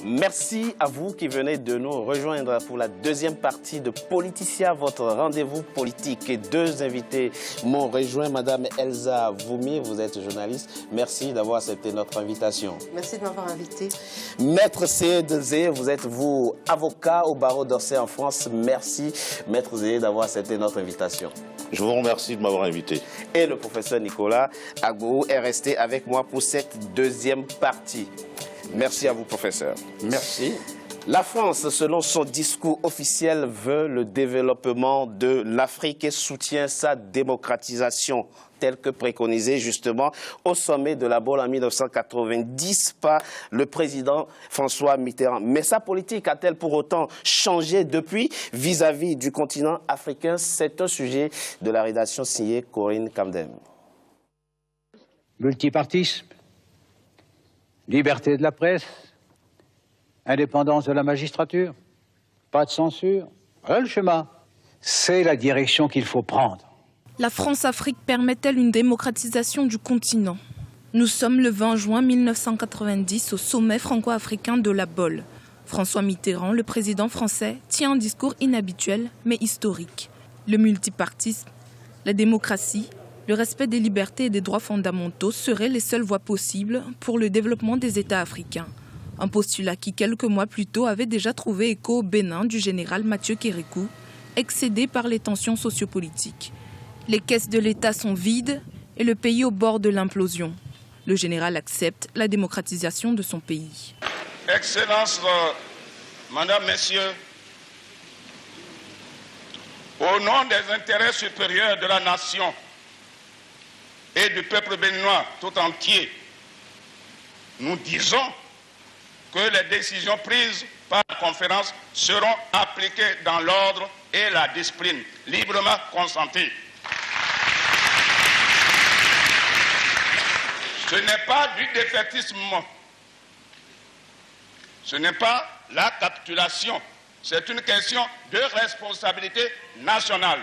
Merci à vous qui venez de nous rejoindre pour la deuxième partie de Politicien, votre rendez-vous politique. Et deux invités m'ont rejoint. Madame Elsa Voumi, vous êtes journaliste. Merci d'avoir accepté notre invitation. Merci de m'avoir invité. Maître Seyed Zé, vous êtes vous avocat au barreau d'Orsay en France. Merci, Maître Zé, d'avoir accepté notre invitation. Je vous remercie de m'avoir invité. Et le professeur Nicolas Agbou est resté avec moi pour cette deuxième partie. Merci à vous, professeur. Merci. La France, selon son discours officiel, veut le développement de l'Afrique et soutient sa démocratisation, telle que préconisée justement au sommet de la Baule en 1990 par le président François Mitterrand. Mais sa politique a-t-elle pour autant changé depuis vis-à-vis du continent africain? C'est un sujet de la rédaction signée Corinne Kamdem. Multipartisme, liberté de la presse, indépendance de la magistrature, pas de censure. Voilà le schéma. C'est la direction qu'il faut prendre. La France-Afrique permet-elle une démocratisation du continent? Nous sommes le 20 juin 1990 au sommet franco-africain de la Baule. François Mitterrand, le président français, tient un discours inhabituel mais historique. Le multipartisme, la démocratie, le respect des libertés et des droits fondamentaux seraient les seules voies possibles pour le développement des États africains. Un postulat qui, quelques mois plus tôt, avait déjà trouvé écho au Bénin du général Mathieu Kérékou, excédé par les tensions sociopolitiques. Les caisses de l'État sont vides et le pays au bord de l'implosion. Le général accepte la démocratisation de son pays. Excellences, Madame, Messieurs, au nom des intérêts supérieurs de la nation et du peuple béninois tout entier, nous disons que les décisions prises par la conférence seront appliquées dans l'ordre et la discipline, librement consenties. Ce n'est pas du défaitisme, ce n'est pas la capitulation, c'est une question de responsabilité nationale.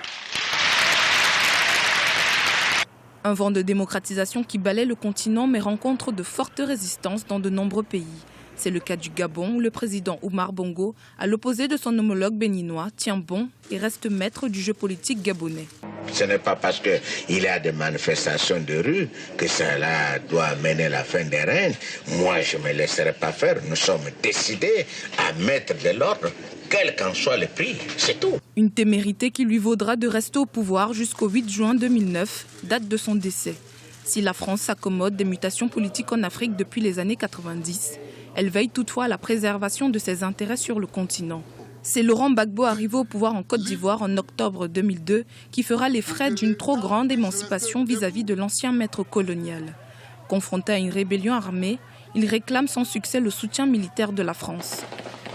Un vent de démocratisation qui balaie le continent mais rencontre de fortes résistances dans de nombreux pays. C'est le cas du Gabon où le président Oumar Bongo, à l'opposé de son homologue béninois, tient bon et reste maître du jeu politique gabonais. Ce n'est pas parce qu'il y a des manifestations de rue que cela doit mener à la fin des règnes. Moi, je ne me laisserai pas faire. Nous sommes décidés à mettre de l'ordre, quel qu'en soit le prix. C'est tout. Une témérité qui lui vaudra de rester au pouvoir jusqu'au 8 juin 2009, date de son décès. Si la France s'accommode des mutations politiques en Afrique depuis les années 90, elle veille toutefois à la préservation de ses intérêts sur le continent. C'est Laurent Gbagbo arrivé au pouvoir en Côte d'Ivoire en octobre 2002 qui fera les frais d'une trop grande émancipation vis-à-vis de l'ancien maître colonial. Confronté à une rébellion armée, il réclame sans succès le soutien militaire de la France.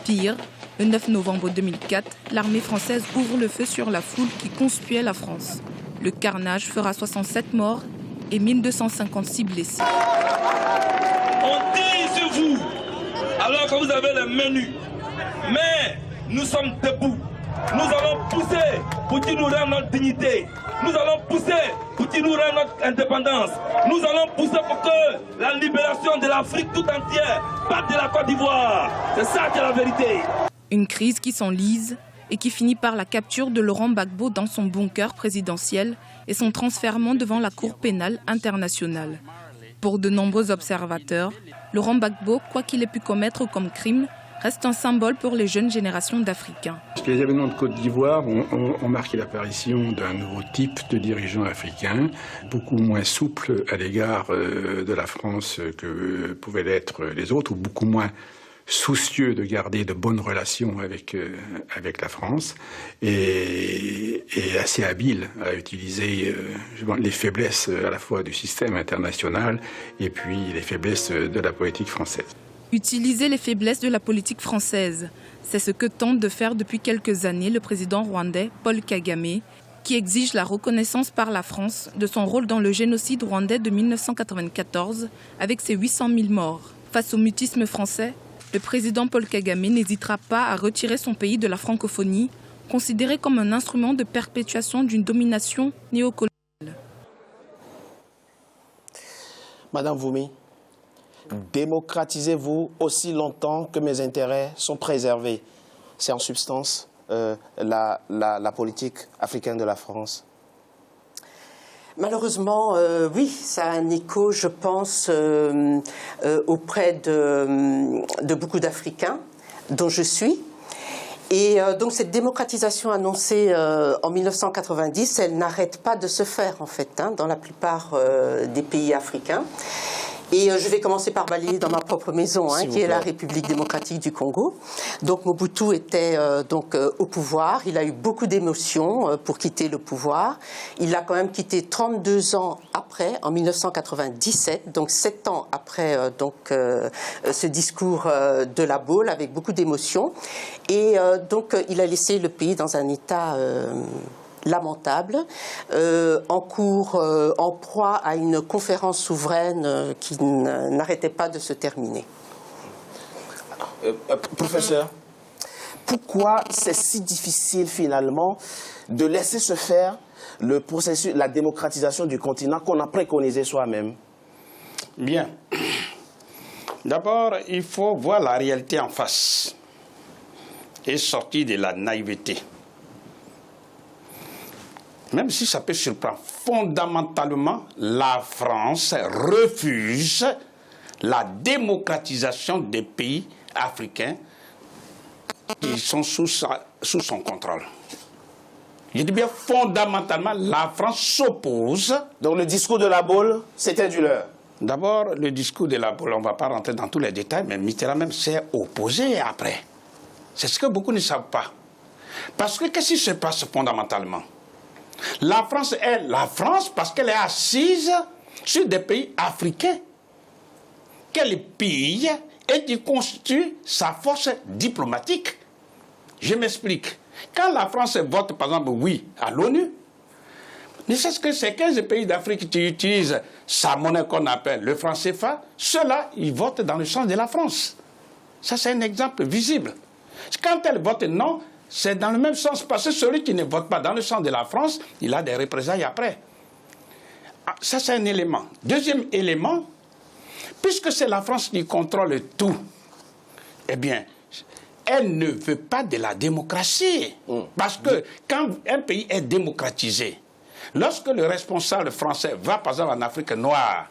Pire, le 9 novembre 2004, l'armée française ouvre le feu sur la foule qui conspuait la France. Le carnage fera 67 morts et 1256 blessés. On tire sur vous alors que vous avez les mains nues. Mais nous sommes debout. Nous allons pousser pour qu'il nous rende notre dignité. Nous allons pousser pour qu'il nous rende notre indépendance. Nous allons pousser pour que la libération de l'Afrique tout entière parte de la Côte d'Ivoire. C'est ça qui est la vérité. Une crise qui s'enlise et qui finit par la capture de Laurent Gbagbo dans son bunker présidentiel et son transfèrement devant la Cour pénale internationale. Pour de nombreux observateurs, Laurent Gbagbo, quoi qu'il ait pu commettre comme crime, reste un symbole pour les jeunes générations d'Africains. Les événements de Côte d'Ivoire ont marqué l'apparition d'un nouveau type de dirigeant africain, beaucoup moins souple à l'égard de la France que pouvaient l'être les autres, ou beaucoup moins soucieux de garder de bonnes relations avec la France et assez habile à utiliser les faiblesses à la fois du système international et puis les faiblesses de la politique française. Utiliser les faiblesses de la politique française, c'est ce que tente de faire depuis quelques années le président rwandais Paul Kagame, qui exige la reconnaissance par la France de son rôle dans le génocide rwandais de 1994 avec ses 800 000 morts. Face au mutisme français, le président Paul Kagame n'hésitera pas à retirer son pays de la francophonie, considéré comme un instrument de perpétuation d'une domination néocoloniale. Madame Voumi, démocratisez-vous aussi longtemps que mes intérêts sont préservés. C'est en substance la politique africaine de la France. Malheureusement, oui, ça a un écho, je pense, auprès de beaucoup d'Africains, dont je suis. Et donc cette démocratisation annoncée en 1990, elle n'arrête pas de se faire, en fait, dans la plupart des pays africains. Et je vais commencer par balayer dans ma propre maison, qui est la République démocratique du Congo. Donc Mobutu était au pouvoir. Il a eu beaucoup d'émotions pour quitter le pouvoir. Il l'a quand même quitté 32 ans après, en 1997, donc 7 ans après ce discours de la Baule, avec beaucoup d'émotions. Et donc il a laissé le pays dans un état lamentable, en proie à une conférence souveraine qui n'arrêtait pas de se terminer. Professeur, pourquoi c'est si difficile finalement de laisser se faire le processus, la démocratisation du continent qu'on a préconisé soi-même? Bien. D'abord, il faut voir la réalité en face et sortir de la naïveté. Même si ça peut surprendre, fondamentalement, la France refuse la démocratisation des pays africains qui sont sous son contrôle. Je dis bien fondamentalement, la France s'oppose. Donc le discours de la Baule, c'était du leurre. D'abord, le discours de la Baule, on ne va pas rentrer dans tous les détails, mais Mitterrand même s'est opposé après. C'est ce que beaucoup ne savent pas. Parce que qu'est-ce qui se passe fondamentalement? La France est la France parce qu'elle est assise sur des pays africains qu'elle pille et qui constitue sa force diplomatique. Je m'explique. Quand la France vote, par exemple, oui à l'ONU, ne serait-ce que ces 15 pays d'Afrique qui utilisent sa monnaie qu'on appelle le franc CFA, ceux-là, ils votent dans le sens de la France. Ça, c'est un exemple visible. Quand elle vote non, c'est dans le même sens, parce que celui qui ne vote pas dans le sens de la France, il a des représailles après. Ça, c'est un élément. Deuxième élément, puisque c'est la France qui contrôle tout, eh bien, elle ne veut pas de la démocratie. Parce que quand un pays est démocratisé, lorsque le responsable français va, par exemple, en Afrique noire,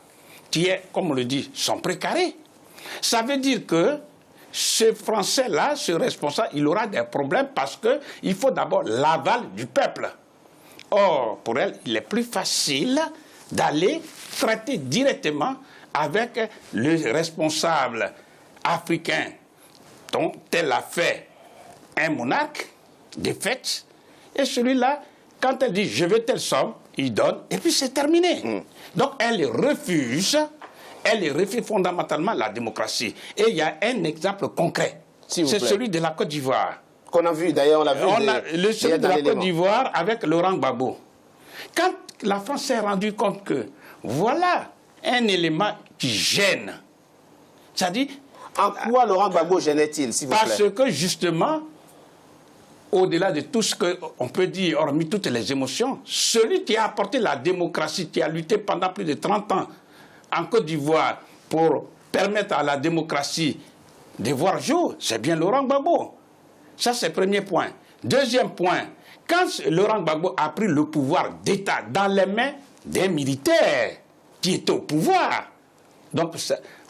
qui est, comme on le dit, son précaré, ça veut dire que ce Français-là, ce responsable, il aura des problèmes parce qu'il faut d'abord l'aval du peuple. Or, pour elle, il est plus facile d'aller traiter directement avec le responsable africain dont elle a fait un monarque, de fait, et celui-là, quand elle dit « je veux telle somme », il donne, et puis c'est terminé. Donc elle refuse fondamentalement la démocratie. Et il y a un exemple concret, c'est celui de la Côte d'Ivoire. Qu'on a vu, d'ailleurs, on l'a vu. Celui de la Côte d'Ivoire avec Laurent Gbagbo. Quand la France s'est rendue compte que voilà un élément qui gêne, c'est-à-dire... En quoi Laurent Gbagbo gênait-il, s'il vous plaît? Parce que justement, au-delà de tout ce qu'on peut dire, hormis toutes les émotions, celui qui a apporté la démocratie, qui a lutté pendant plus de 30 ans en Côte d'Ivoire pour permettre à la démocratie de voir jour, c'est bien Laurent Gbagbo. Ça, c'est le premier point. Deuxième point, quand Laurent Gbagbo a pris le pouvoir d'État dans les mains des militaires qui étaient au pouvoir, donc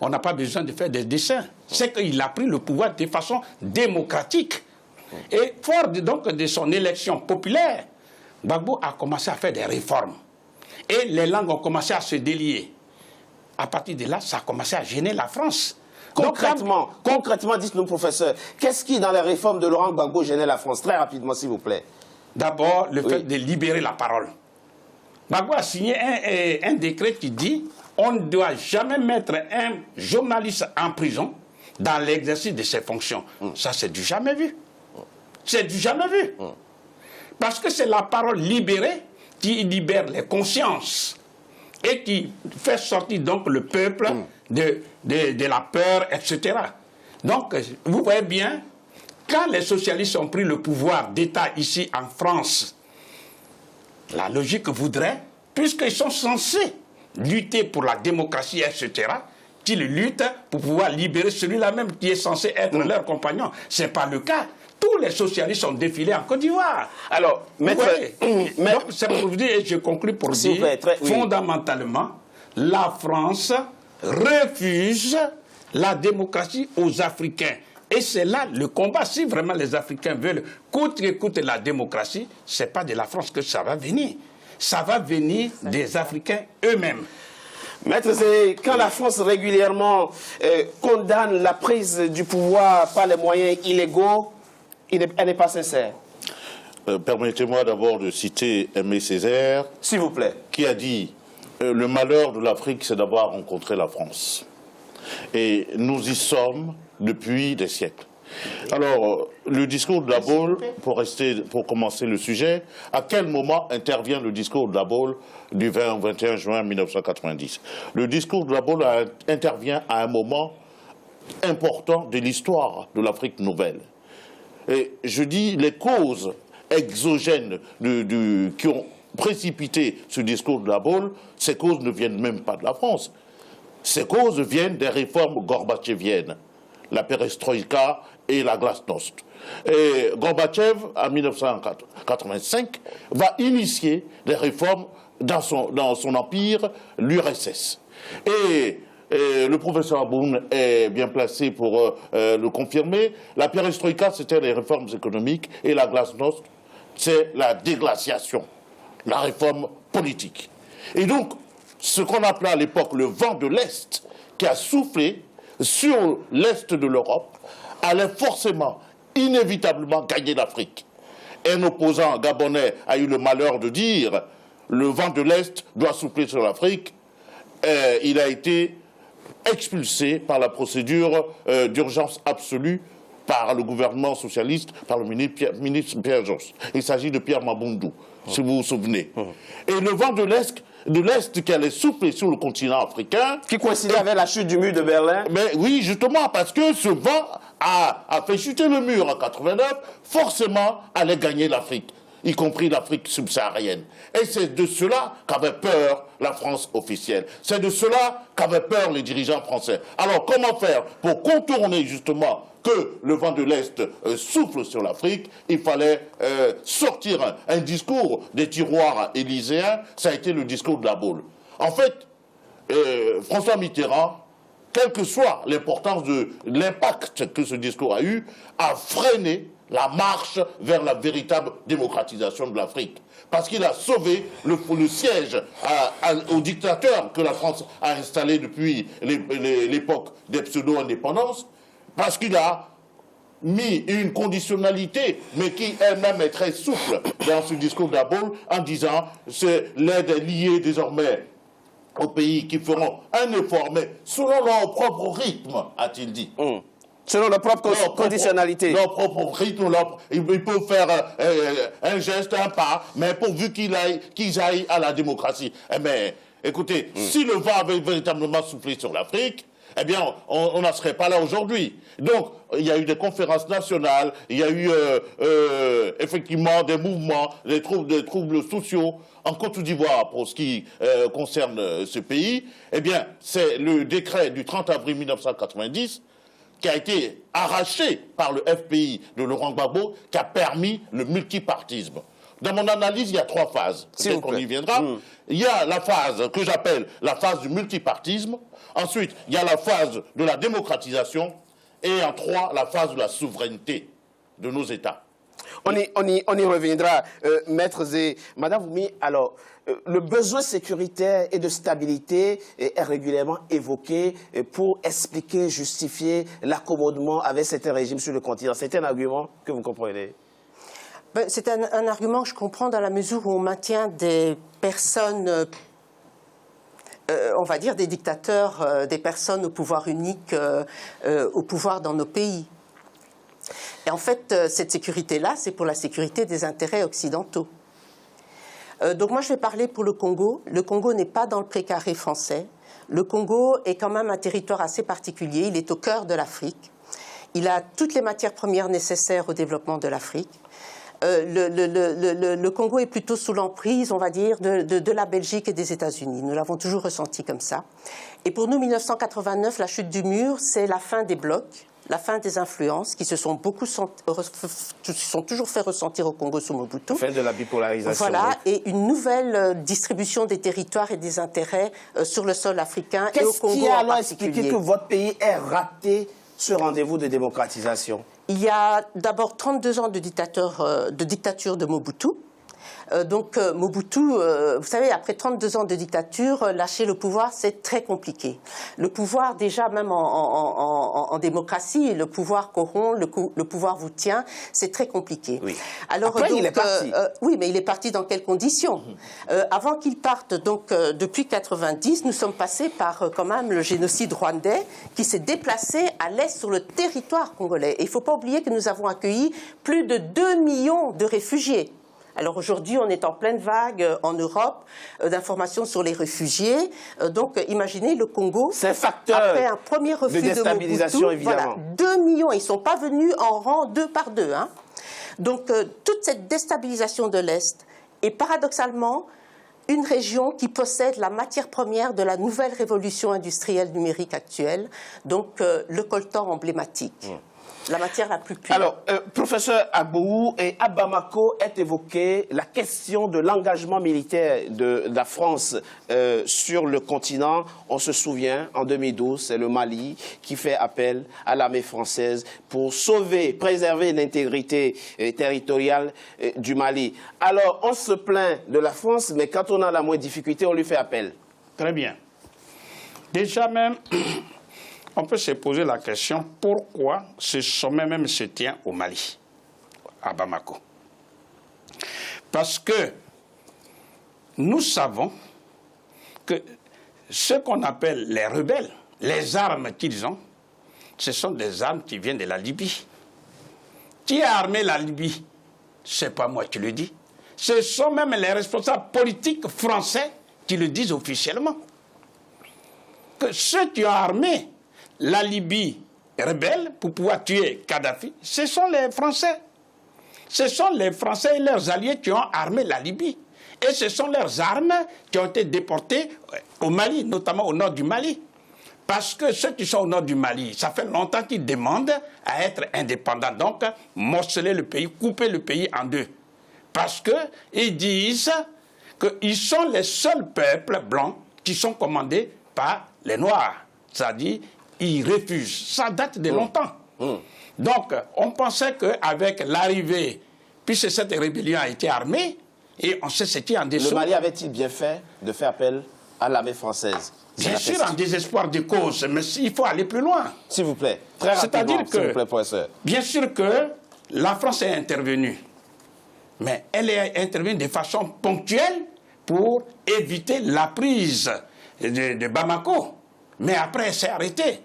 on n'a pas besoin de faire des dessins, c'est qu'il a pris le pouvoir de façon démocratique. Et fort donc de son élection populaire, Gbagbo a commencé à faire des réformes. Et les langues ont commencé à se délier. À partir de là, ça a commencé à gêner la France. Concrètement, dites-nous, professeur, qu'est-ce qui, dans les réformes de Laurent Gbagbo, gênait la France? Très rapidement, s'il vous plaît. D'abord, le fait de libérer la parole. Gbagbo a signé un décret qui dit on ne doit jamais mettre un journaliste en prison dans l'exercice de ses fonctions. Ça, c'est du jamais vu. C'est du jamais vu. Parce que c'est la parole libérée qui libère les consciences et qui fait sortir donc le peuple de la peur, etc. Donc, vous voyez bien, quand les socialistes ont pris le pouvoir d'État ici en France, la logique voudrait, puisqu'ils sont censés lutter pour la démocratie, etc., qu'ils luttent pour pouvoir libérer celui-là même qui est censé être leur compagnon. Ce n'est pas le cas. Tous les socialistes ont défilé en Côte d'Ivoire. Alors, maître... Donc, c'est pour vous dire, et je conclus pour dire, fondamentalement, la France refuse la démocratie aux Africains. Et c'est là le combat. Si vraiment les Africains veulent coûte que coûte la démocratie, ce n'est pas de la France que ça va venir. Ça va venir des Africains eux-mêmes. Maître, quand la France régulièrement condamne la prise du pouvoir par les moyens illégaux, elle n'est pas sincère. Permettez-moi d'abord de citer Aimé Césaire, s'il vous plaît, qui a dit le malheur de l'Afrique, c'est d'avoir rencontré la France. Et nous y sommes depuis des siècles. Alors, le discours de La Baule, pour commencer le sujet, à quel moment intervient le discours de La Baule du 20 au 21 juin 1990? Le discours de La Baule intervient à un moment important de l'histoire de l'Afrique nouvelle. Et je dis les causes exogènes qui ont précipité ce discours de La Baule, ces causes ne viennent même pas de la France. Ces causes viennent des réformes gorbatcheviennes, la perestroïka et la glasnost. Et Gorbatchev, en 1985, va initier des réformes dans son empire, l'URSS. Et le professeur Aboun est bien placé pour le confirmer. La perestroïka, c'était les réformes économiques, et la glasnost, c'est la déglaciation, la réforme politique. Et donc, ce qu'on appelait à l'époque le vent de l'Est, qui a soufflé sur l'Est de l'Europe, allait forcément, inévitablement gagner l'Afrique. Un opposant gabonais a eu le malheur de dire « le vent de l'Est doit souffler sur l'Afrique ». Il a été expulsé par la procédure d'urgence absolue par le gouvernement socialiste, par le ministre Pierre Josse. Il s'agit de Pierre Mabundou, si vous vous souvenez. Et le vent de l'Est qui allait souffler sur le continent africain... Qui coïncidait avec la chute du mur de Berlin. Mais oui, justement, parce que ce vent a fait chuter le mur en 89, forcément allait gagner l'Afrique, y compris l'Afrique subsaharienne. Et c'est de cela qu'avait peur la France officielle. C'est de cela qu'avaient peur les dirigeants français. Alors comment faire pour contourner justement que le vent de l'Est souffle sur l'Afrique? Il fallait sortir un discours des tiroirs élyséens. Ça a été le discours de La Baule. En fait, François Mitterrand, quelle que soit l'importance de l'impact que ce discours a eu, a freiné la marche vers la véritable démocratisation de l'Afrique. Parce qu'il a sauvé le siège au dictateur que la France a installé depuis l'époque des pseudo-indépendances, parce qu'il a mis une conditionnalité, mais qui elle-même est très souple dans ce discours de La Baule, en disant que l'aide est liée désormais aux pays qui feront un effort, mais selon leur propre rythme, a-t-il dit. Selon leur propre conditionnalité. Leur propre rythme, ils peuvent faire un geste, un pas, mais pourvu qu'ils aillent à la démocratie. Mais écoutez, si le vent avait véritablement soufflé sur l'Afrique, eh bien, on n'en serait pas là aujourd'hui. Donc, il y a eu des conférences nationales, il y a eu effectivement des mouvements, des troubles sociaux en Côte d'Ivoire pour ce qui concerne ce pays. Eh bien, c'est le décret du 30 avril 1990 qui a été arraché par le FPI de Laurent Gbagbo, qui a permis le multipartisme. Dans mon analyse, il y a 3 phases. Peut-être qu'on y viendra. Il y a la phase que j'appelle la phase du multipartisme. Ensuite, il y a la phase de la démocratisation. Et en 3, la phase de la souveraineté de nos États. On y reviendra, Maître Zé. Madame Wumi, alors, le besoin sécuritaire et de stabilité est régulièrement évoqué pour expliquer, justifier l'accommodement avec certains régimes sur le continent. C'est un argument que vous comprenez? C'est un argument que je comprends dans la mesure où on maintient des personnes, on va dire des dictateurs, des personnes au pouvoir unique, au pouvoir dans nos pays. Et en fait, cette sécurité-là, c'est pour la sécurité des intérêts occidentaux. Donc moi, je vais parler pour le Congo. Le Congo n'est pas dans le précaré français. Le Congo est quand même un territoire assez particulier. Il est au cœur de l'Afrique. Il a toutes les matières premières nécessaires au développement de l'Afrique. le Congo est plutôt sous l'emprise, on va dire, de la Belgique et des États-Unis. Nous l'avons toujours ressenti comme ça. Et pour nous, 1989, la chute du mur, c'est la fin des blocs, la fin des influences qui se sont toujours fait ressentir au Congo sous Mobutu. Fin de la bipolarisation. Voilà, et une nouvelle distribution des territoires et des intérêts sur le sol africain et au Congo en particulier. Qu'est-ce qui a alors expliqué que votre pays ait raté ce rendez-vous de démocratisation? Il y a d'abord 32 ans de dictature de Mobutu. Donc Mobutu, vous savez, après 32 ans de dictature, lâcher le pouvoir, c'est très compliqué. Le pouvoir, déjà, même en démocratie, le pouvoir corrompt, le pouvoir vous tient, c'est très compliqué. Oui. Alors, après, donc, il est parti. Oui, mais il est parti dans quelles conditions? Avant qu'il parte, donc, depuis 90, nous sommes passés par, quand même, le génocide rwandais qui s'est déplacé à l'est sur le territoire congolais. Et il ne faut pas oublier que nous avons accueilli plus de 2 millions de réfugiés. Alors aujourd'hui, on est en pleine vague en Europe d'informations sur les réfugiés. Donc imaginez le Congo, c'est un facteur après un premier refus de déstabilisation, Mobutu, évidemment. Voilà, 2 millions, ils ne sont pas venus en rang 2 par 2. Hein. Donc toute cette déstabilisation de l'Est est paradoxalement une région qui possède la matière première de la nouvelle révolution industrielle numérique actuelle, donc le coltan emblématique. La matière la plus pure. Alors, professeur Agbou, et à Bamako est évoquée la question de l'engagement militaire de la France sur le continent. On se souvient, en 2012, c'est le Mali qui fait appel à l'armée française pour sauver, préserver l'intégrité territoriale du Mali. Alors, on se plaint de la France, mais quand on a la moindre difficulté, on lui fait appel. Très bien. Déjà même... On peut se poser la question, pourquoi ce sommet même se tient au Mali, à Bamako? Parce que nous savons que ce qu'on appelle les rebelles, les armes qu'ils ont, ce sont des armes qui viennent de la Libye. Qui a armé la Libye? Ce n'est pas moi qui le dis. Ce sont même les responsables politiques français qui le disent officiellement. Que ceux qui ont armé la Libye rebelle pour pouvoir tuer Kadhafi, ce sont les Français. Ce sont les Français et leurs alliés qui ont armé la Libye. Et ce sont leurs armes qui ont été déportées au Mali, notamment au nord du Mali. Parce que ceux qui sont au nord du Mali, ça fait longtemps qu'ils demandent à être indépendants. Donc, morceler le pays, couper le pays en deux. Parce qu'ils disent qu'ils sont les seuls peuples blancs qui sont commandés par les Noirs. C'est-à-dire, ils refusent. Ça date de longtemps. Donc, on pensait qu'avec l'arrivée, puisque cette rébellion a été armée, et on sait ce qui est en dessous. Le Mali avait-il bien fait de faire appel à l'armée française? Bien sûr, en désespoir de cause, mais il faut aller plus loin. S'il vous plaît, très rapidement, s'il vous plaît, professeur. Bien sûr que la France est intervenue, mais elle est intervenue de façon ponctuelle pour éviter la prise de Bamako. Mais après, elle s'est arrêtée.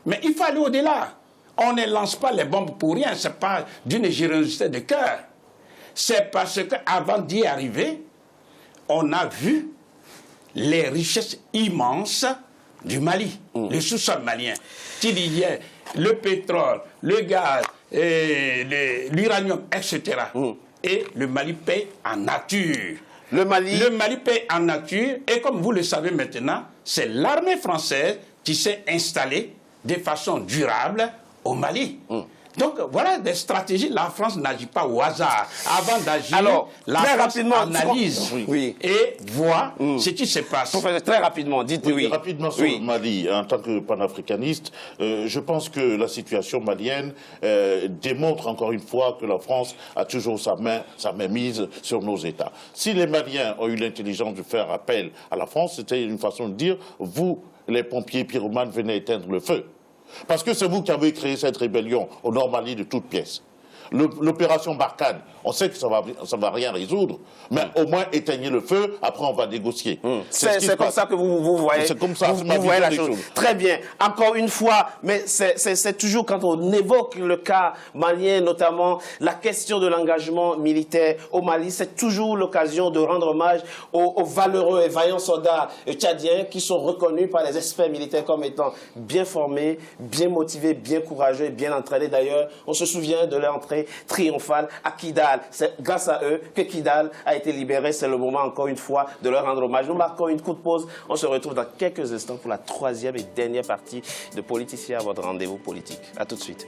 Mais il faut aller au-delà. On ne lance pas les bombes pour rien. Ce n'est pas d'une générosité de cœur. C'est parce qu'avant d'y arriver, on a vu les richesses immenses du Mali, le sous-sol malien. Il y a le pétrole, le gaz, l'uranium, etc. Et le Mali paye en nature. Le Mali paye en nature, et comme vous le savez maintenant, c'est l'armée française qui s'est installée de façon durable au Mali. Donc voilà des stratégies. La France n'agit pas au hasard. Avant d'agir, la France analyse et voit ce qui se passe. Professeur, très rapidement, dites-oui. Rapidement sur le Mali, en tant que panafricaniste, je pense que la situation malienne démontre encore une fois que la France a toujours sa main mise sur nos États. Si les Maliens ont eu l'intelligence de faire appel à la France, c'était une façon de dire, vous, les pompiers pyromanes, venez éteindre le feu. Parce que c'est vous qui avez créé cette rébellion au Nord Mali de toutes pièces. L'opération Barkhane, on sait que ça va rien résoudre, mais au moins éteignez le feu, après on va négocier. C'est comme ça que vous voyez, vous voyez la chose. Très bien. Encore une fois, mais c'est toujours quand on évoque le cas malien, notamment la question de l'engagement militaire au Mali, c'est toujours l'occasion de rendre hommage aux valeureux et vaillants soldats tchadiens qui sont reconnus par les experts militaires comme étant bien formés, bien motivés, bien courageux et bien entraînés. D'ailleurs, on se souvient de leur entrée soirée triomphale à Kidal. C'est grâce à eux que Kidal a été libéré. C'est le moment, encore une fois, de leur rendre hommage. Nous marquons une courte pause. On se retrouve dans quelques instants pour la troisième et dernière partie de Politicien à votre rendez-vous politique. A tout de suite.